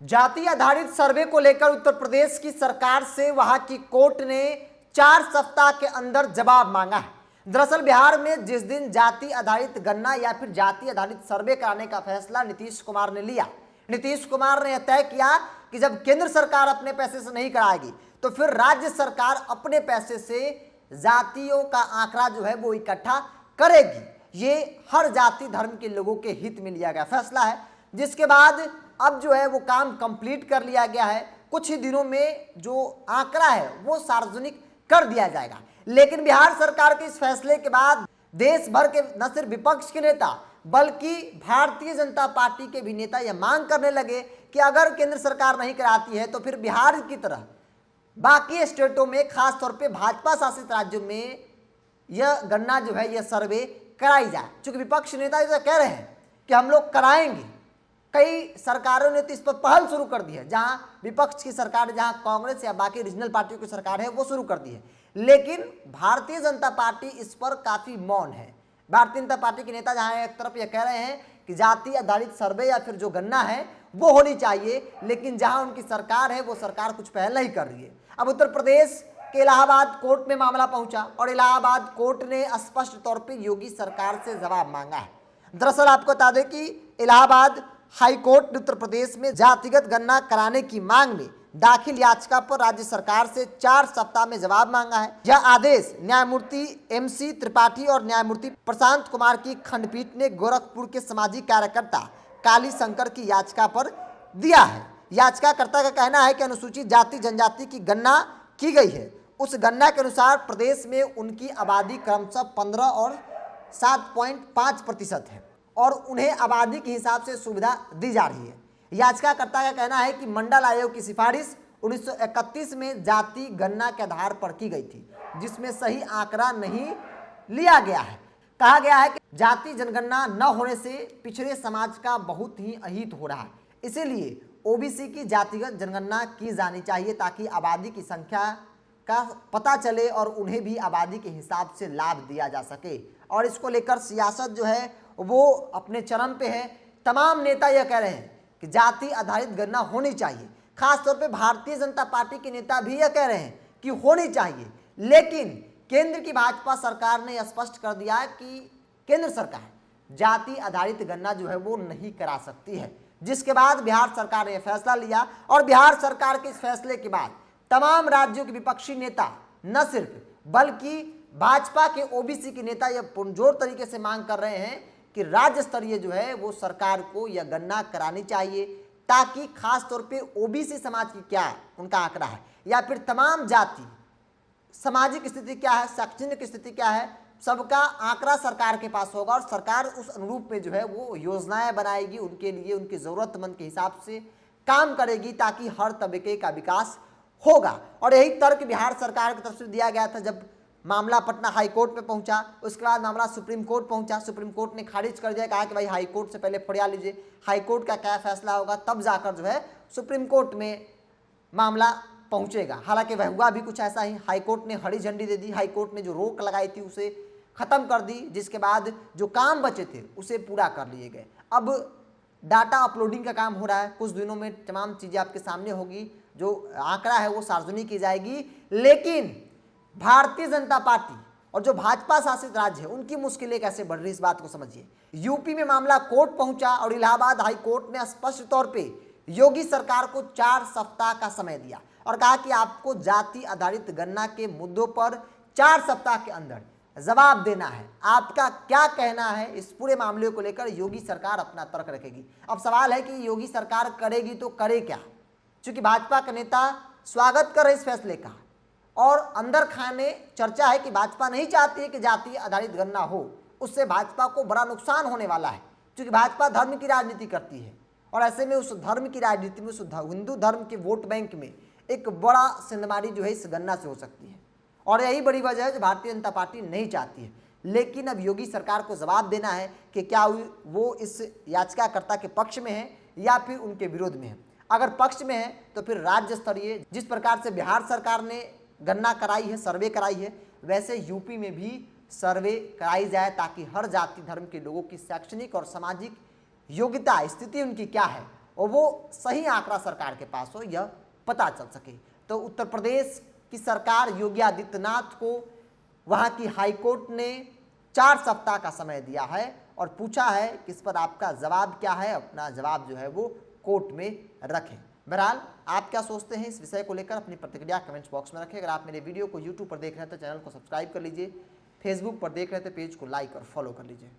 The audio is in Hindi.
जाति आधारित सर्वे को लेकर उत्तर प्रदेश की सरकार से वहां की कोर्ट ने 4 सप्ताह के अंदर जवाब मांगा है। दरअसल बिहार में जिस दिन जाति आधारित गणना या फिर जाति आधारित सर्वे कराने का फैसला नीतीश कुमार ने लिया, नीतीश कुमार ने यह तय किया कि जब केंद्र सरकार अपने पैसे से नहीं कराएगी तो फिर राज्य सरकार अपने पैसे से जातियों का आंकड़ा जो है वो इकट्ठा करेगी। ये हर जाति धर्म के लोगों के हित में लिया गया फैसला है, जिसके बाद अब जो है वो काम कंप्लीट कर लिया गया है। कुछ ही दिनों में जो आंकड़ा है वो सार्वजनिक कर दिया जाएगा। लेकिन बिहार सरकार के इस फैसले के बाद देश भर के न सिर्फ विपक्ष के नेता बल्कि भारतीय जनता पार्टी के भी नेता यह मांग करने लगे कि अगर केंद्र सरकार नहीं कराती है तो फिर बिहार की तरह बाकी स्टेटों में, खास तौर पे भाजपा शासित राज्यों में यह गणना जो है यह सर्वे कराई जाए। चूंकि विपक्ष नेता जो कह रहे हैं कि हम लोग कराएंगे, कई सरकारों ने तो इस पर पहल शुरू कर दी है। जहां विपक्ष की सरकार, जहां कांग्रेस या बाकी रीजनल पार्टियों की सरकार है वो शुरू कर दी है, लेकिन भारतीय जनता पार्टी इस पर काफी मौन है। भारतीय जनता पार्टी के नेता जहां एक तरफ ये कह रहे हैं कि जाति आधारित सर्वे या फिर जो गणना है वो होनी चाहिए, लेकिन जहां उनकी सरकार है वो सरकार कुछ पहल नहीं कर रही है। अब उत्तर प्रदेश के इलाहाबाद कोर्ट में मामला पहुंचा और इलाहाबाद कोर्ट ने स्पष्ट तौर पर योगी सरकार से जवाब मांगा है। दरअसल आपको बता दें कि इलाहाबाद हाई कोर्ट ने उत्तर प्रदेश में जातिगत गणना कराने की मांग में दाखिल याचिका पर राज्य सरकार से 4 सप्ताह में जवाब मांगा है। यह आदेश न्यायमूर्ति MC त्रिपाठी और न्यायमूर्ति प्रशांत कुमार की खंडपीठ ने गोरखपुर के सामाजिक कार्यकर्ता काली शंकर की याचिका पर दिया है। याचिकाकर्ता का कहना है कि अनुसूचित जाति जनजाति की गणना की गई है। उस गणना के अनुसार प्रदेश में उनकी आबादी क्रमशः 15 और 7.5% है और उन्हें आबादी के हिसाब से सुविधा दी जा रही है। याचिकाकर्ता का कहना है कि मंडल आयोग की सिफारिश 1931 में जाति गणना के आधार पर की गई थी, जिसमें सही आंकड़ा नहीं लिया गया है। कहा गया है कि जाति जनगणना न होने से पिछड़े समाज का बहुत ही अहित हो रहा है, इसीलिए OBC की जातिगत जनगणना की जानी चाहिए ताकि आबादी की संख्या का पता चले और उन्हें भी आबादी के हिसाब से लाभ दिया जा सके। और इसको लेकर सियासत जो है वो अपने चरम पे है। तमाम नेता यह कह रहे हैं कि जाति आधारित गणना होनी चाहिए। खास तौर पे भारतीय जनता पार्टी के नेता भी यह कह रहे हैं कि होनी चाहिए, लेकिन केंद्र की भाजपा सरकार ने यह स्पष्ट कर दिया है कि केंद्र सरकार जाति आधारित गणना जो है वो नहीं करा सकती है, जिसके बाद बिहार सरकार ने यह फैसला लिया। और बिहार सरकार के इस फैसले के बाद तमाम राज्यों के विपक्षी नेता न सिर्फ बल्कि भाजपा के OBC के नेता यह पुरजोर तरीके से मांग कर रहे हैं कि राज्य स्तरीय जो है वो सरकार को यह गणना करानी चाहिए, ताकि खास तौर पे OBC समाज की क्या उनका आंकड़ा है या फिर तमाम जाति सामाजिक स्थिति क्या है, शैक्षणिक स्थिति क्या है, सबका आंकड़ा सरकार के पास होगा और सरकार उस अनुरूप में जो है वो योजनाएं बनाएगी, उनके लिए उनकी ज़रूरतमंद के हिसाब से काम करेगी ताकि हर तबके का विकास होगा। और यही तर्क बिहार सरकार की तरफ से दिया गया था। जब मामला पटना हाई कोर्ट में पहुंचा, उसके बाद मामला सुप्रीम कोर्ट पहुंचा, सुप्रीम कोर्ट ने खारिज कर दिया, कहा कि भाई हाई कोर्ट से पहले फरियाद लीजिए, हाई कोर्ट का क्या फैसला होगा तब जाकर जो है सुप्रीम कोर्ट में मामला पहुंचेगा। हालांकि वह हुआ भी कुछ ऐसा ही। हाई कोर्ट ने हरी झंडी दे दी, हाई कोर्ट ने जो रोक लगाई थी उसे खत्म कर दी, जिसके बाद जो काम बचे थे उसे पूरा कर लिए गए। अब डाटा अपलोडिंग का काम हो रहा है, कुछ दिनों में तमाम चीज़ें आपके सामने होगी, जो आंकड़ा है वो सार्वजनिक की जाएगी। लेकिन भारतीय जनता पार्टी और जो भाजपा शासित राज्य है उनकी मुश्किलें कैसे बढ़ रही, इस बात को समझिए। यूपी में मामला कोर्ट पहुंचा और इलाहाबाद हाई कोर्ट ने स्पष्ट तौर पे योगी सरकार को 4 सप्ताह का समय दिया और कहा कि आपको जाति आधारित गणना के मुद्दों पर 4 सप्ताह के अंदर जवाब देना है। आपका क्या कहना है इस पूरे मामले को लेकर, योगी सरकार अपना तर्क रखेगी। अब सवाल है कि योगी सरकार करेगी तो करे क्या, क्योंकि भाजपा के नेता स्वागत कर रहे इस फैसले का और अंदर खाने चर्चा है कि भाजपा नहीं चाहती है कि जाति आधारित गणना हो, उससे भाजपा को बड़ा नुकसान होने वाला है, क्योंकि भाजपा धर्म की राजनीति करती है और ऐसे में उस धर्म की राजनीति में, उस हिंदू धर्म के वोट बैंक में एक बड़ा सिंधमारी जो है इस गणना से हो सकती है। और यही बड़ी वजह है जो भारतीय जनता पार्टी नहीं चाहती है। लेकिन अब योगी सरकार को जवाब देना है कि क्या वो इस याचिकाकर्ता के पक्ष में है या फिर उनके विरोध में है। अगर पक्ष में है तो फिर राज्य स्तरीय जिस प्रकार से बिहार सरकार ने गणना कराई है, सर्वे कराई है, वैसे यूपी में भी सर्वे कराई जाए ताकि हर जाति धर्म के लोगों की शैक्षणिक और सामाजिक योग्यता, स्थिति उनकी क्या है और वो सही आंकड़ा सरकार के पास हो, यह पता चल सके। तो उत्तर प्रदेश की सरकार योगी आदित्यनाथ को वहां की हाईकोर्ट ने 4 सप्ताह का समय दिया है और पूछा है कि इस पर आपका जवाब क्या है, अपना जवाब जो है वो कोर्ट में रखें। बहरहाल आप क्या सोचते हैं इस विषय को लेकर, अपनी प्रतिक्रिया कमेंट्स बॉक्स में रखें। अगर आप मेरे वीडियो को यूट्यूब पर देख रहे हैं तो चैनल को सब्सक्राइब कर लीजिए, फेसबुक पर देख रहे हैं तो पेज को लाइक और फॉलो कर लीजिए।